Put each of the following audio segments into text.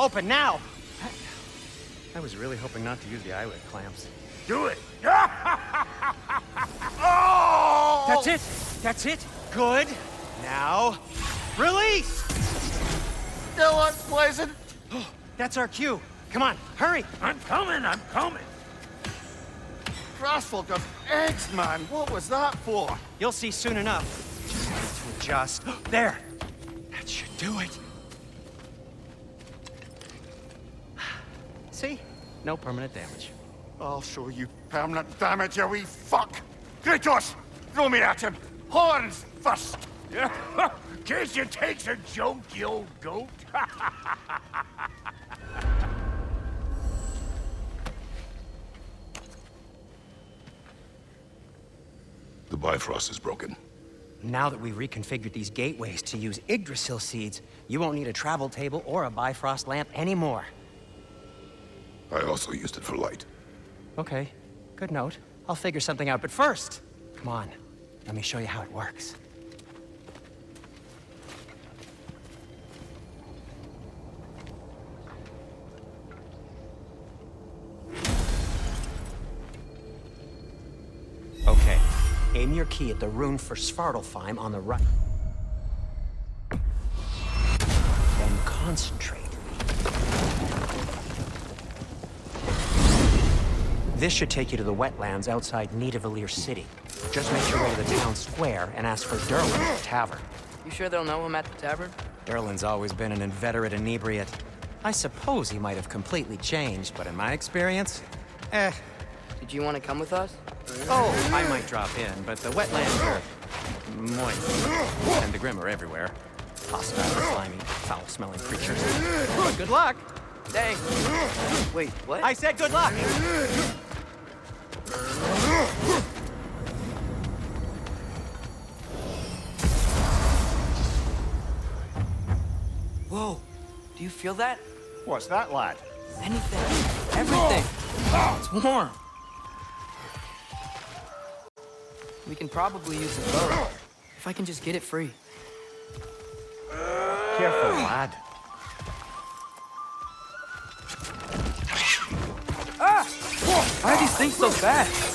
Open now! I was really hoping not to use the eyelid clamps. Do it! Oh! That's it! That's it! Good! Now, release! Still unpleasant. That's our cue. Come on, hurry! I'm coming, I'm coming. Crossful of eggs, man. What was that for? You'll see soon enough. Just need to adjust. There! That should do it. See? No permanent damage. I'll show you permanent damage, you wee fuck. Kratos, throw me at him. Horns first. Case you takes a joke, you old goat. The Bifrost is broken. Now that we've reconfigured these gateways to use Yggdrasil seeds, you won't need a travel table or a Bifrost lamp anymore. I also used it for light. Okay, good note. I'll figure something out, but first, come on, let me show you how it works. Okay, aim your key at the rune for Svartalfheim on the right. Then concentrate. This should take you to the wetlands outside Nidavellir City. Just make your way to the town square and ask for Derlin at the tavern. You sure they'll know him at the tavern? Derlin's always been an inveterate inebriate. I suppose he might have completely changed, but in my experience, Did you want to come with us? Oh, I might drop in, but the wetlands are moist, and the Grim are everywhere. Hostile, slimy, foul-smelling creatures. Good luck! Thanks. Wait, what? I said good luck! Whoa, do you feel that? What's that, lad? Anything. Everything. It's warm. We can probably use the boat. If I can just get it free. Careful, lad. Ah! Why are these things so fast?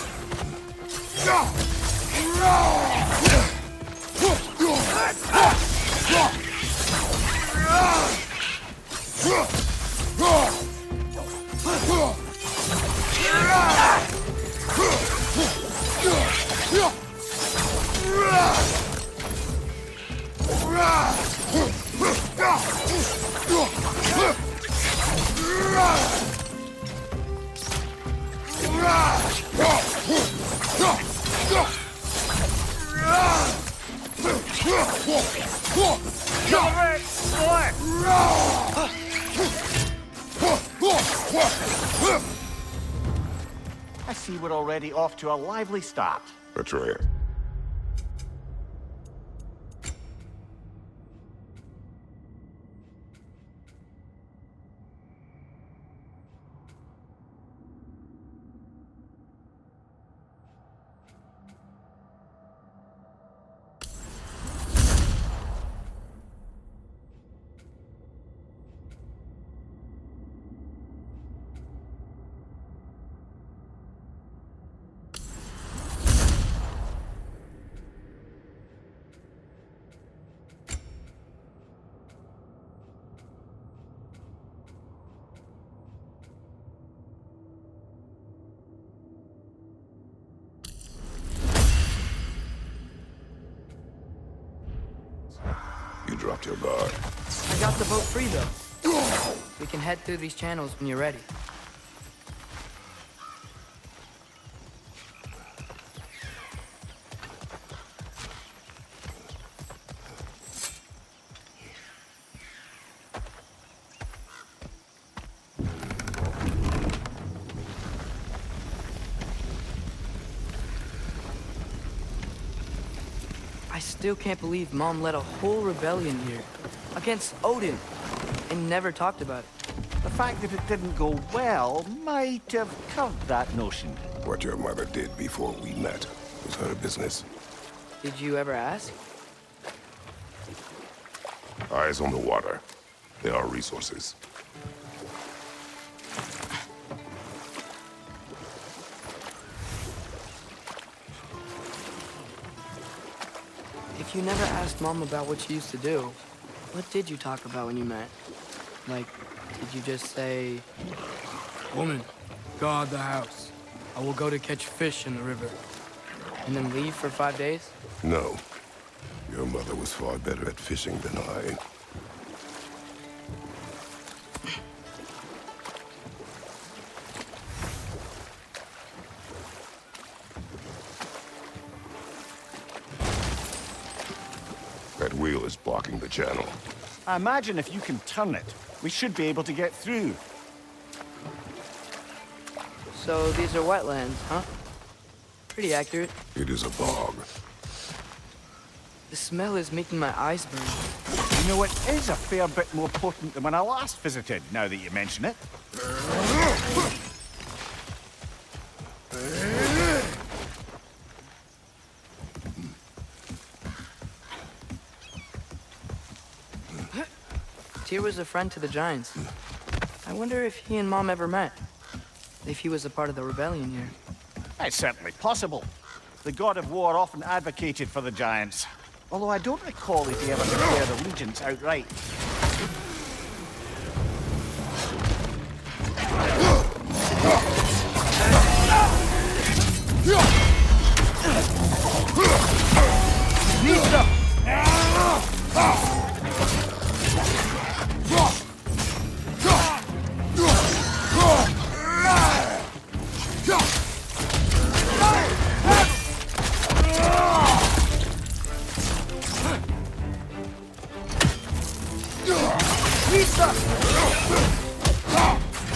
I see we're already off to a lively start. That's right. You dropped your guard. I got the boat free, though. We can head through these channels when you're ready. I still can't believe Mom led a whole rebellion here against Odin and never talked about it. The fact that it didn't go well might have covered that notion. What your mother did before we met was her business. Did you ever ask? Eyes on the water. There are resources. If you never asked Mom about what she used to do, what did you talk about when you met? Like, did you just say, "Woman, guard the house. I will go to catch fish in the river," and then leave for 5 days? No. Your mother was far better at fishing than I. That wheel is blocking the channel. I imagine if you can turn it, we should be able to get through. So these are wetlands, huh? Pretty accurate. It is a bog. The smell is making my eyes burn. You know, it is a fair bit more potent than when I last visited, now that you mention it. Tyr was a friend to the Giants. I wonder if he and Mom ever met. If he was a part of the rebellion here. It's certainly possible. The god of war often advocated for the Giants. Although I don't recall if he ever declared allegiance outright.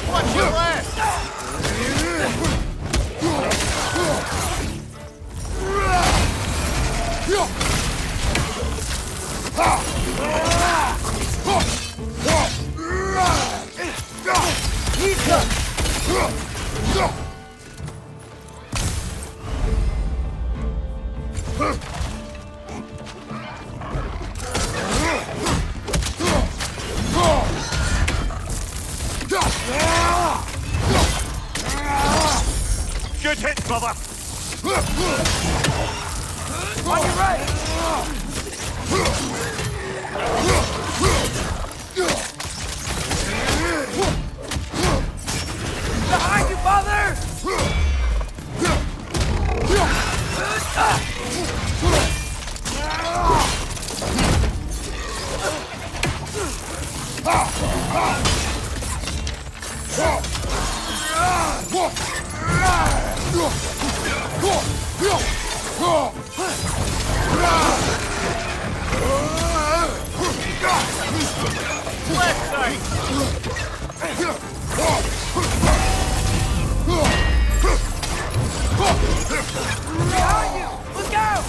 What's your left? Good hit, brother! On your right! Behind you, father! Left side! Behind you! Look out!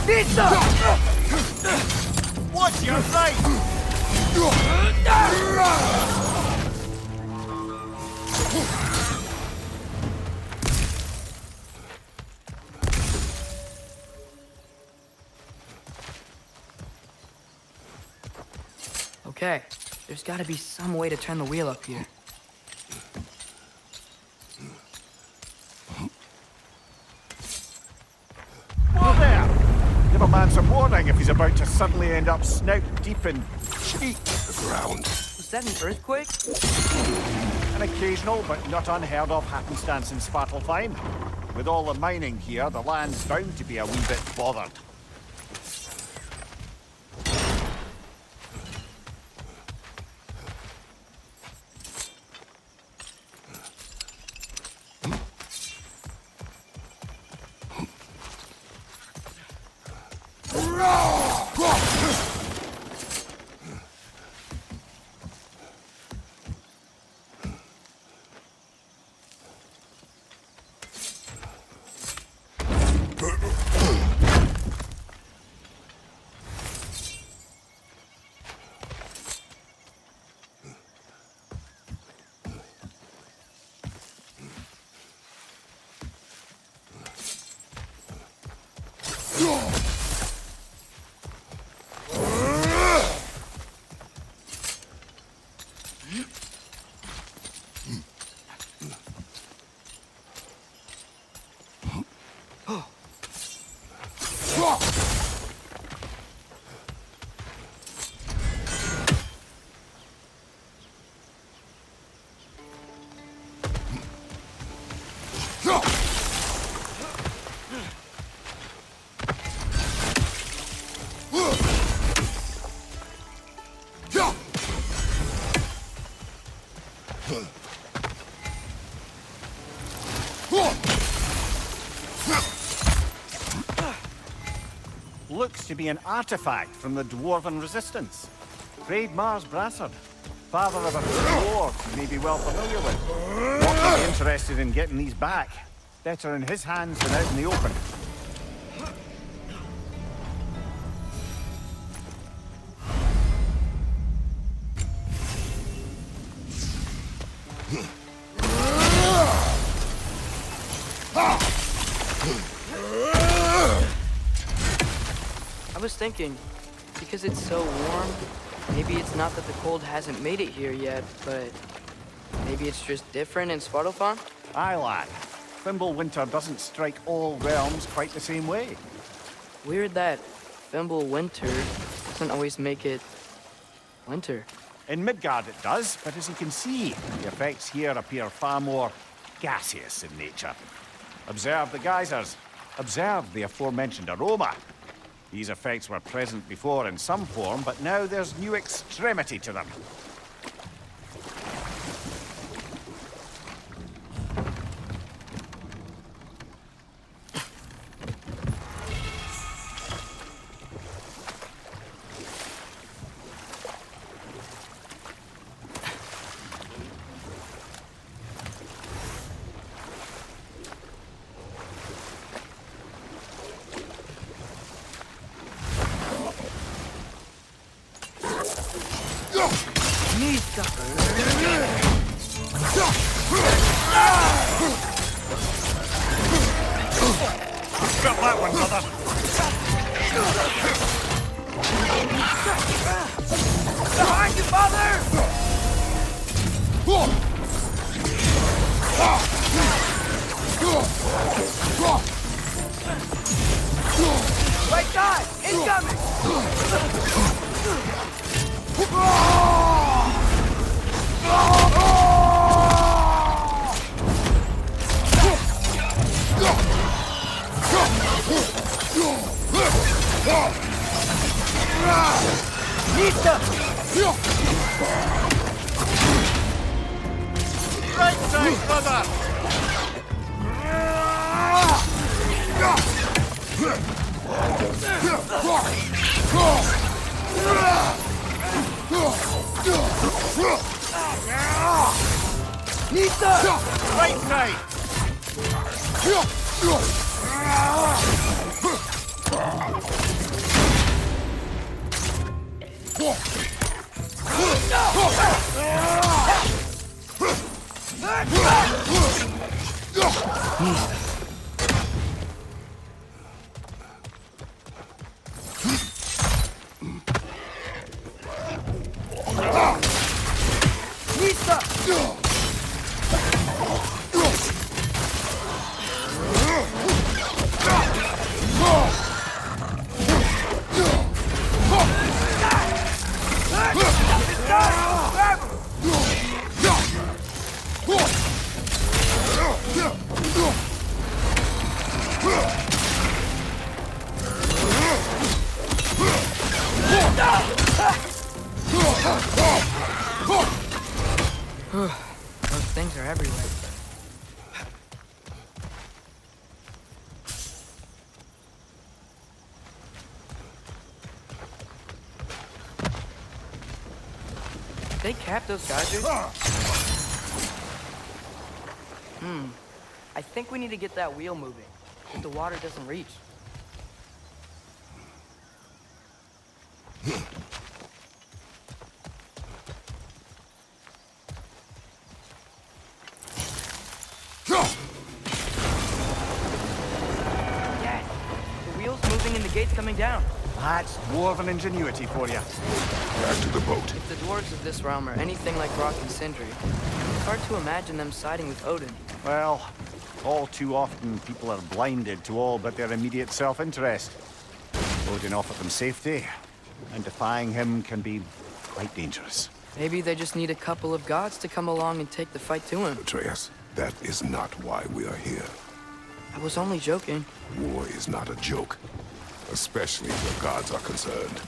Pizza! Watch your right! Okay, there's gotta be some way to turn the wheel up here. Whoa there! Give a man some warning if he's about to suddenly end up snout deep in cheek. The ground. Was that an earthquake? An occasional but not unheard of happenstance in Svartalfheim. With all the mining here, the land's bound to be a wee bit bothered. Looks to be an artifact from the Dwarven resistance. Great Mars Brassard, father of a few dwarves you may be well familiar with. Not be interested in getting these back. Better in his hands than out in the open. I was thinking, because it's so warm, maybe it's not that the cold hasn't made it here yet, but maybe it's just different in Svartalfheim? Aye, lad. Fimbuwinter doesn't strike all realms quite the same way. Weird that Fimbuwinter doesn't always make it winter. In Midgard it does, but as you can see, the effects here appear far more gaseous in nature. Observe the geysers. Observe the aforementioned aroma. These effects were present before in some form, but now there's new extremity to them. Got that one, brother. Behind you, father! Right side! Incoming! Right side, brother. Right side. Those things are everywhere. They capped those geysers? I think we need to get that wheel moving, if the water doesn't reach. Yeah, the wheel's moving and the gate's coming down. That's dwarven ingenuity for you. Back to the boat. If the dwarves of this realm are anything like Rock and Sindri, it's hard to imagine them siding with Odin. Well, all too often people are blinded to all but their immediate self-interest. Odin offered them safety, and defying him can be quite dangerous. Maybe they just need a couple of gods to come along and take the fight to him. Atreus, that is not why we are here. I was only joking. War is not a joke, especially where gods are concerned.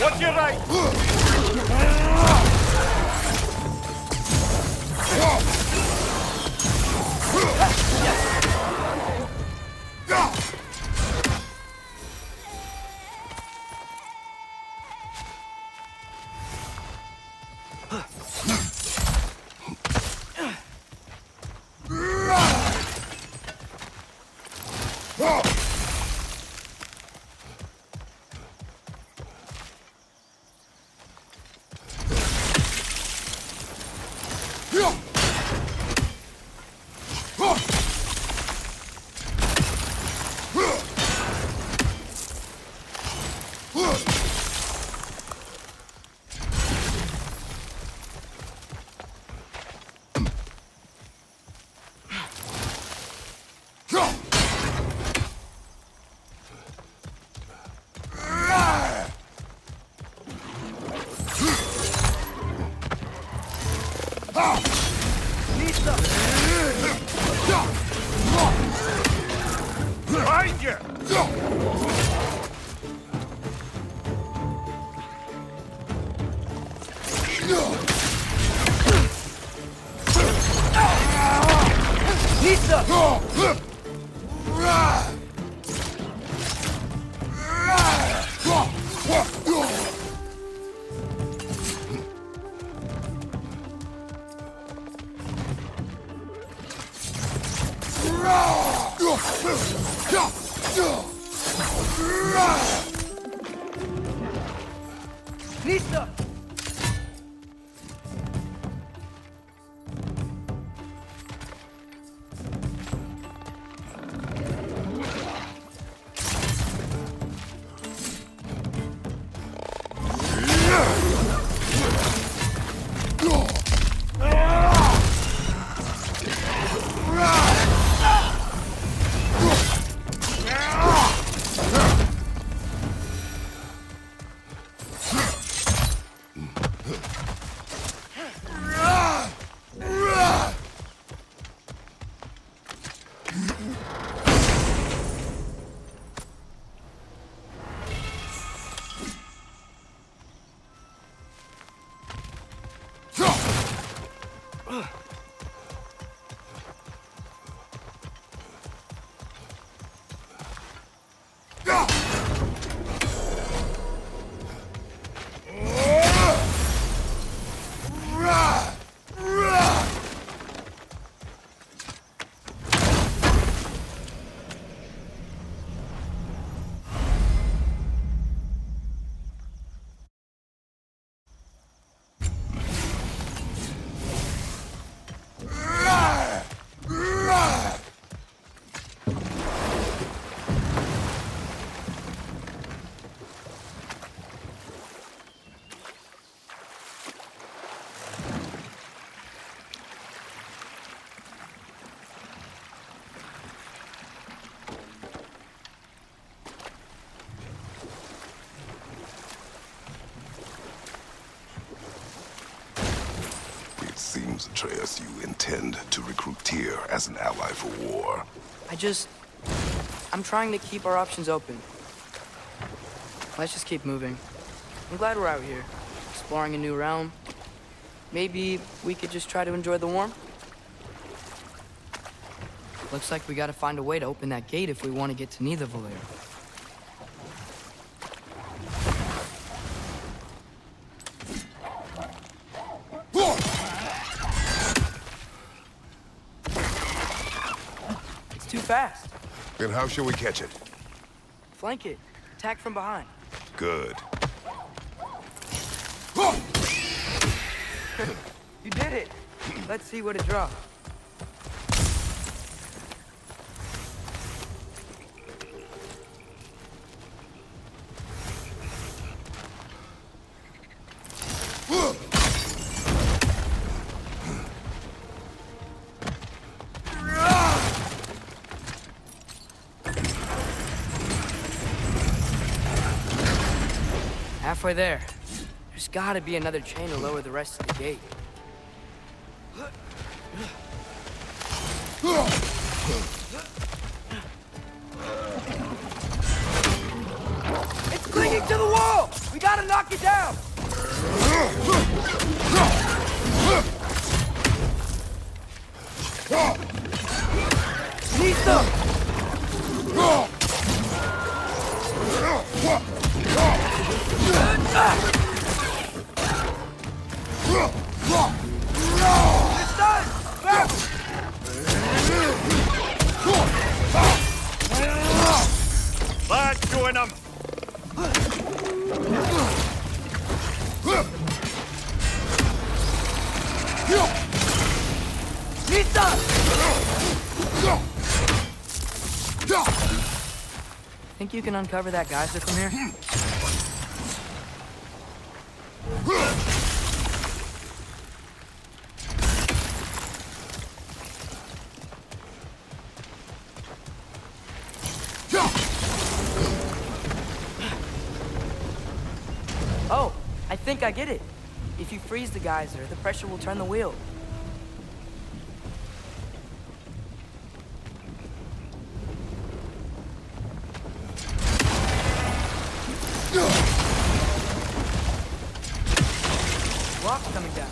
What's your right? Behind you! guess you intend to recruit Tyr as an ally for war. I'm trying to keep our options open. Let's just keep moving. I'm glad we're out here, exploring a new realm. Maybe we could just try to enjoy the warmth? Looks like we gotta find a way to open that gate if we want to get to Nidavellir. It's too fast. Then how shall we catch it? Flank it. Attack from behind. Good. You did it. Let's see what it drops. Halfway there. There's gotta be another chain to lower the rest of the gate. It's clinging to the wall! We gotta knock it down! Need some! It's done! Let's join them! Nita! Think you can uncover that geyser from here? Oh, I think I get it. If you freeze the geyser, the pressure will turn the wheel. Rock's coming down.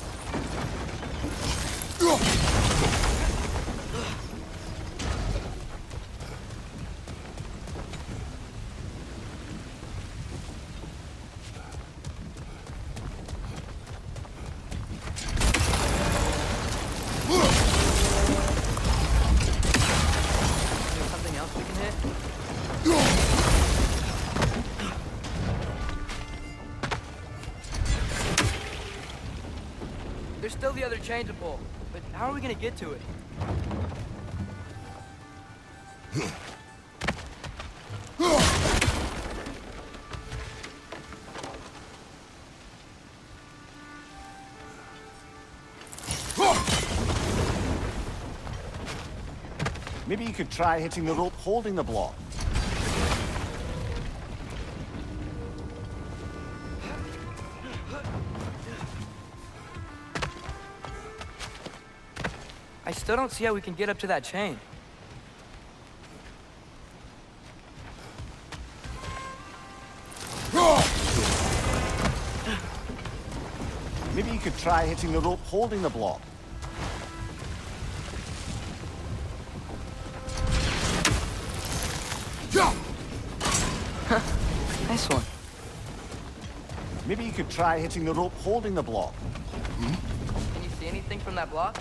There's still the other chain to pull, but how are we gonna get to it? Maybe you could try hitting the rope holding the block. I still don't see how we can get up to that chain. Maybe you could try hitting the rope holding the block. Nice one. Maybe you could try hitting the rope holding the block. Can you see anything from that block?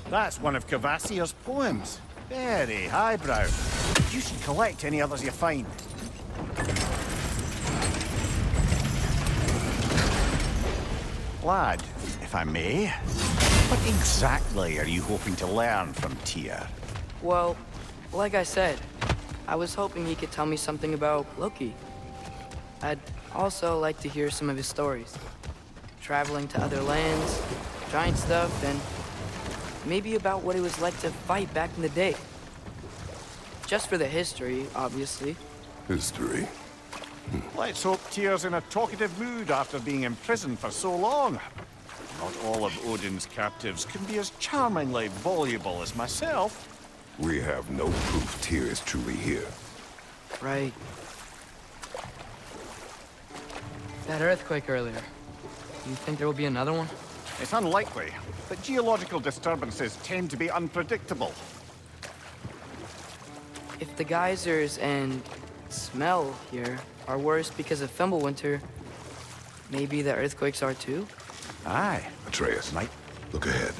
That's one of Kvasir's poems. Very highbrow. You should collect any others you find. Lad, if I may, what exactly are you hoping to learn from Tyr? Well, like I said, I was hoping he could tell me something about Loki. I'd also like to hear some of his stories. Traveling to other lands, giant stuff, and maybe about what it was like to fight back in the day. Just for the history, obviously. History. Let's hope Tyr's in a talkative mood after being imprisoned for so long. Not all of Odin's captives can be as charmingly voluble as myself. We have no proof Tyr is truly here. Right. That earthquake earlier. You think there will be another one? It's unlikely, but geological disturbances tend to be unpredictable. If the geysers and smell here are worse because of Fimbuwinter, maybe the earthquakes are too? Aye. Atreus, Might. look ahead.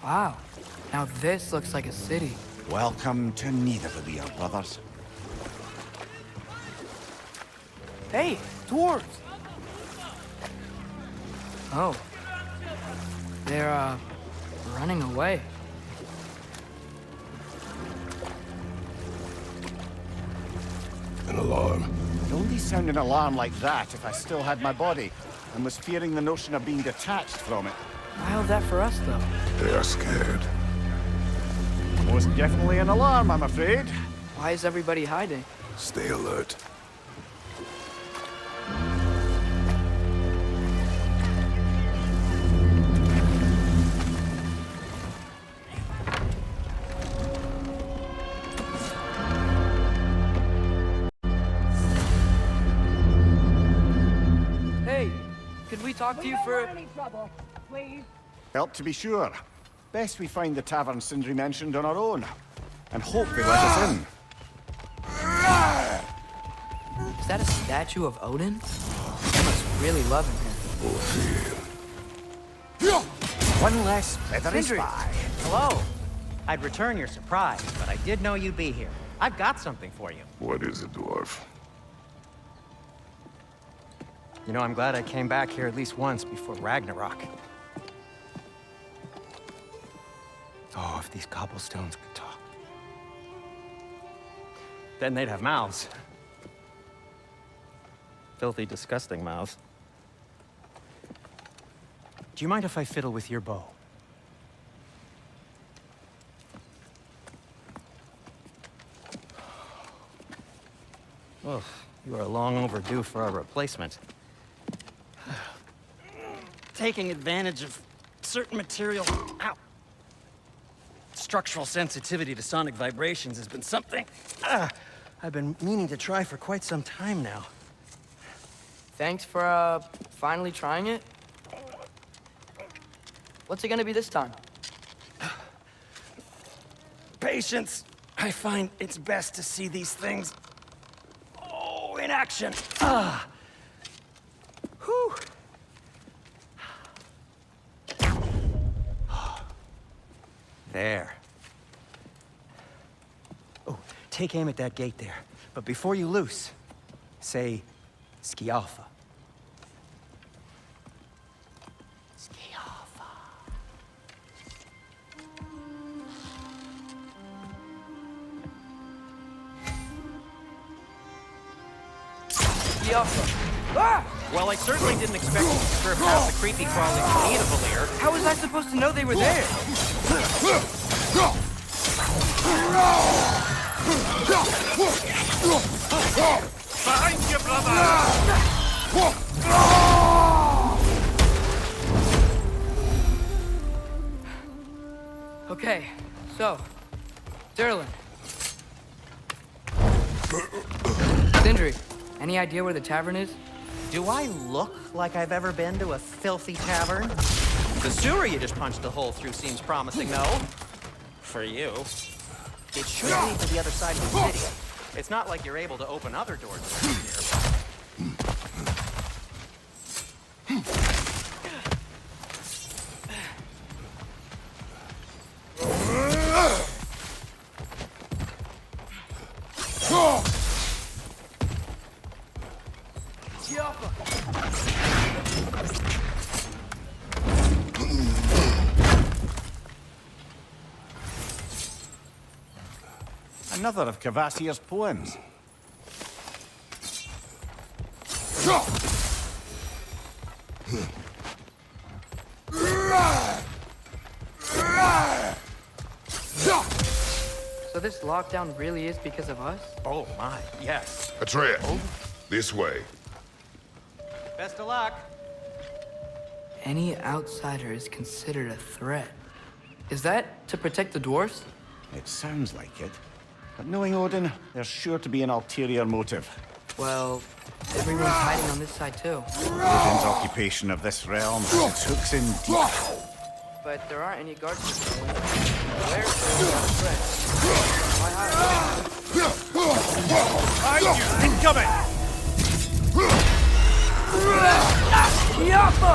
Wow. Now this looks like a city. Welcome to Neither brothers. Hey, dwarves! Oh. They're, running away. An alarm. I'd only sound an alarm like that if I still had my body, and was fearing the notion of being detached from it. Why hold that for us, though? They are scared. Most definitely an alarm, I'm afraid. Why is everybody hiding? Stay alert. Hey, could we talk to you for... Any trouble, please? Help to be sure. Best we find the tavern Sindri mentioned on our own. And hope they let us in. Is that a statue of Odin? I must really love him here. One less feathery Sindri. spy. Hello. I'd return your surprise, but I did know you'd be here. I've got something for you. What is it, dwarf? You know, I'm glad I came back here at least once before Ragnarok. Oh, if these cobblestones could talk. Then they'd have mouths. Filthy, disgusting mouths. Do you mind if I fiddle with your bow? Well, you are long overdue for a replacement. Taking advantage of certain material... Ow! Structural sensitivity to sonic vibrations has been something I've been meaning to try for quite some time now. Thanks for, finally trying it. What's it gonna be this time? Patience. I find it's best to see these things... in action. Whew. There. Oh, take aim at that gate there. But before you loose, say, Skialfa. Skialfa. Skialfa. Ah! Well, I certainly didn't expect you to scurry past the creepy crawling Nidavellir. How was I supposed to know they were there? Behind you, brother! Okay, so, Derlin. Sindri, any idea where the tavern is? Do I look like I've ever been to a filthy tavern? The sewer you just punched a hole through seems promising, though. For you. It should lead to the other side of the city. It's not like you're able to open other doors around here. Another of Cavassier's poems. So this lockdown really is because of us? Oh my, yes. Atreus, this way. Best of luck. Any outsider is considered a threat. Is that to protect the dwarfs? It sounds like it. But knowing Odin, there's sure to be an ulterior motive. Well, everyone's hiding on this side too. Odin's occupation of this realm has its hooks in deep. But there aren't any guards to go in. Where's the threat? Why hide? Incoming! Yappa!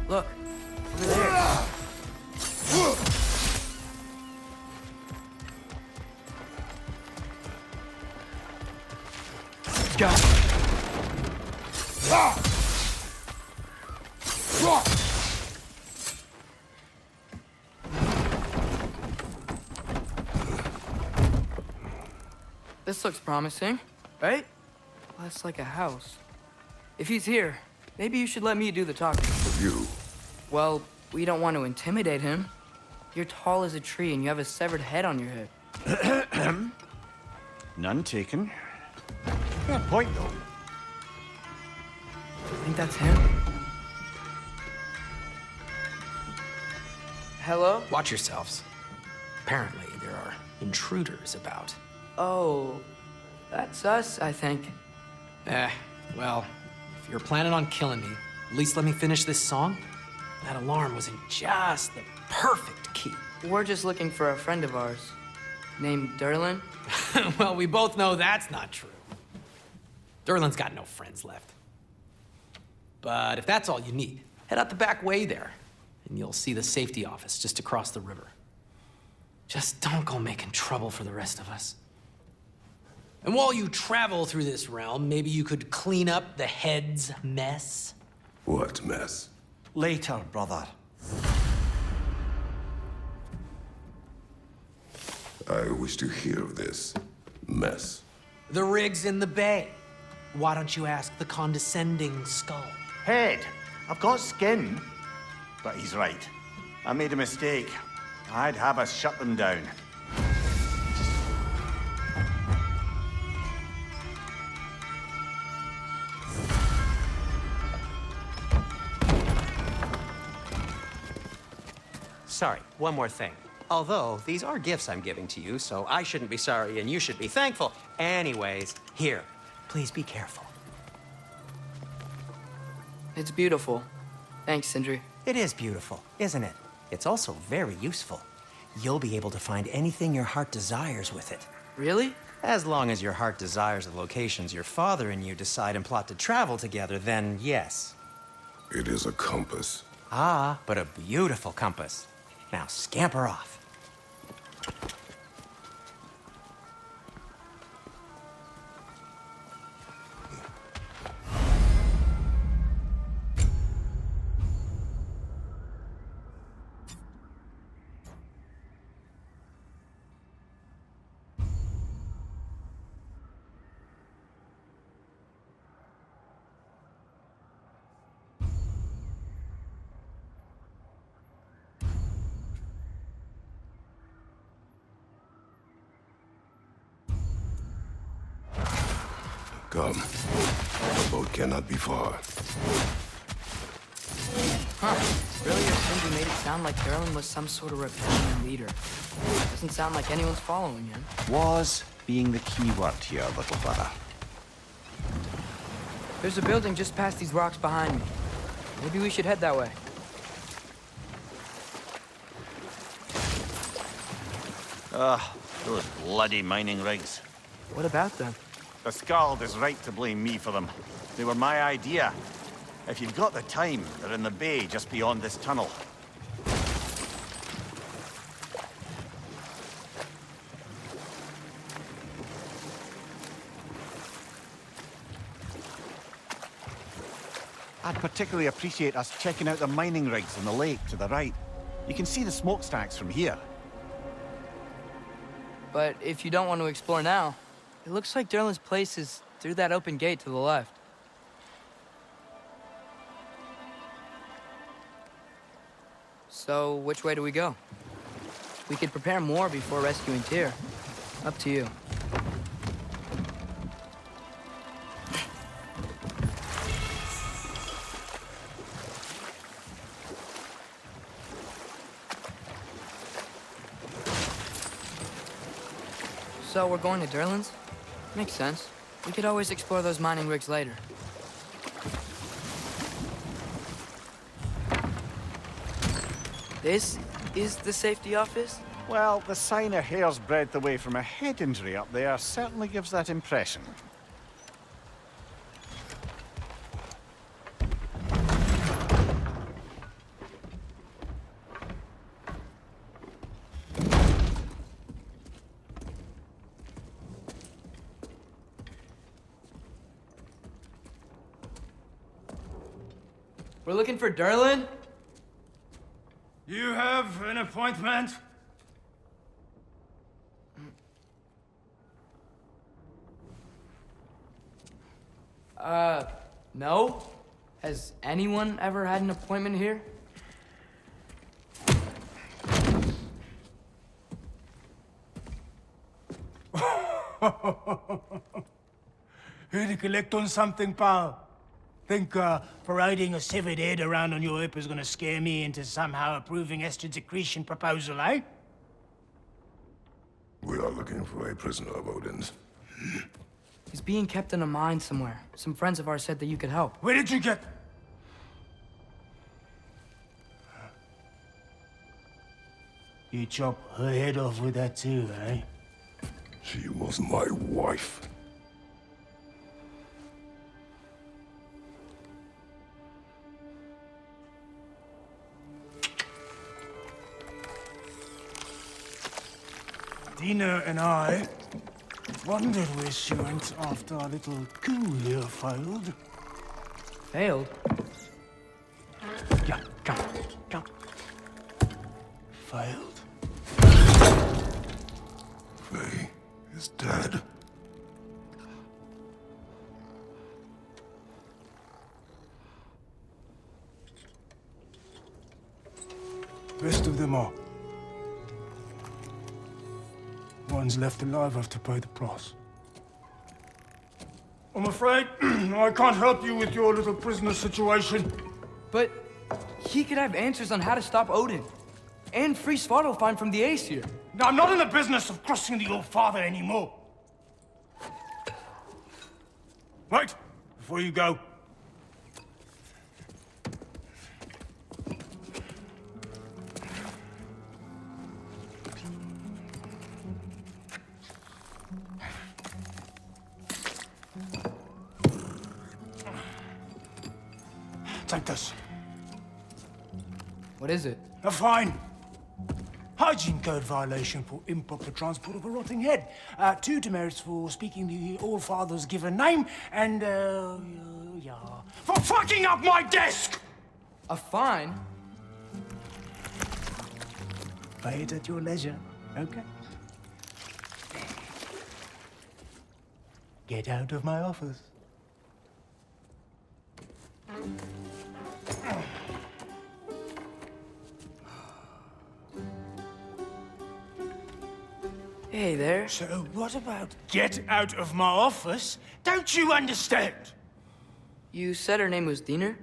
Look, over there. Let's go. This looks promising, right? Well, that's like a house. If he's here, maybe you should let me do the talking. You. Well, we don't want to intimidate him. You're tall as a tree and you have a severed head on your head. None taken. Fair point, though. I think that's him. Hello? Watch yourselves. Apparently, there are intruders about. Oh, that's us, I think. Well, if you're planning on killing me, at least let me finish this song. That alarm was in just the perfect key. We're just looking for a friend of ours named Derlin. Well, we both know that's not true. Derlin's got no friends left. But if that's all you need, head out the back way there, and you'll see the safety office just across the river. Just don't go making trouble for the rest of us. And while you travel through this realm, maybe you could clean up the head's mess. What mess? Later, brother. I wish to hear of this mess. The rig's in the bay. Why don't you ask the condescending skull? Head, I've got skin. But he's right. I made a mistake. I'd have us shut them down. Sorry, one more thing. Although, these are gifts I'm giving to you, so I shouldn't be sorry and you should be thankful. Anyways, here, please be careful. It's beautiful. Thanks, Sindri. It is beautiful, isn't it? It's also very useful. You'll be able to find anything your heart desires with it. Really? As long as your heart desires the locations your father and you decide and plot to travel together, then yes. It is a compass. Ah, but a beautiful compass. Now scamper off. Come. The boat cannot be far. Huh. Earlier, Sindri made it sound like Derlin was some sort of rebellion leader. Doesn't sound like anyone's following him. Was being the key word here, little brother. There's a building just past these rocks behind me. Maybe we should head that way. Those bloody mining rigs. What about them? The Skald is right to blame me for them. They were my idea. If you've got the time, they're in the bay just beyond this tunnel. I'd particularly appreciate us checking out the mining rigs in the lake to the right. You can see the smokestacks from here. But if you don't want to explore now, it looks like Derlin's place is through that open gate to the left. So, which way do we go? We could prepare more before rescuing Tyr. Up to you. So we're going to Derlin's? Makes sense. We could always explore those mining rigs later. This is the safety office? Well, the sign a hair's breadth away from a head injury up there certainly gives that impression. We're looking for Derlin? You have an appointment? No. Has anyone ever had an appointment here? Here to collect on something, pal? Think parading a severed head around on your hip is gonna scare me into somehow approving Estrid's accretion proposal, eh? We are looking for a prisoner of Odin's. He's being kept in a mine somewhere. Some friends of ours said that you could help. Where did you get... You chop her head off with that too, eh? She was my wife. Dina and I wondered where she went after our little coup here failed. Failed? Yeah, come. Failed. Faye is dead. Rest of them are. Ones left alive have to pay the price. I'm afraid I can't help you with your little prisoner situation. But he could have answers on how to stop Odin. And free Svartalfheim from the Aesir. Now, I'm not in the business of crossing the old father anymore. Right, before you go. Take this. What is it? A fine. Hygiene code violation for improper transport of a rotting head. 2 demerits for speaking the All-Father's given name, and, yeah, for fucking up my desk! A fine? Pay it at your leisure, okay? Get out of my office. Hey there. So what about get out of my office? Don't you understand? You said her name was Diener?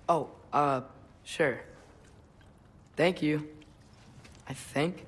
Oh, sure. Thank you. I think.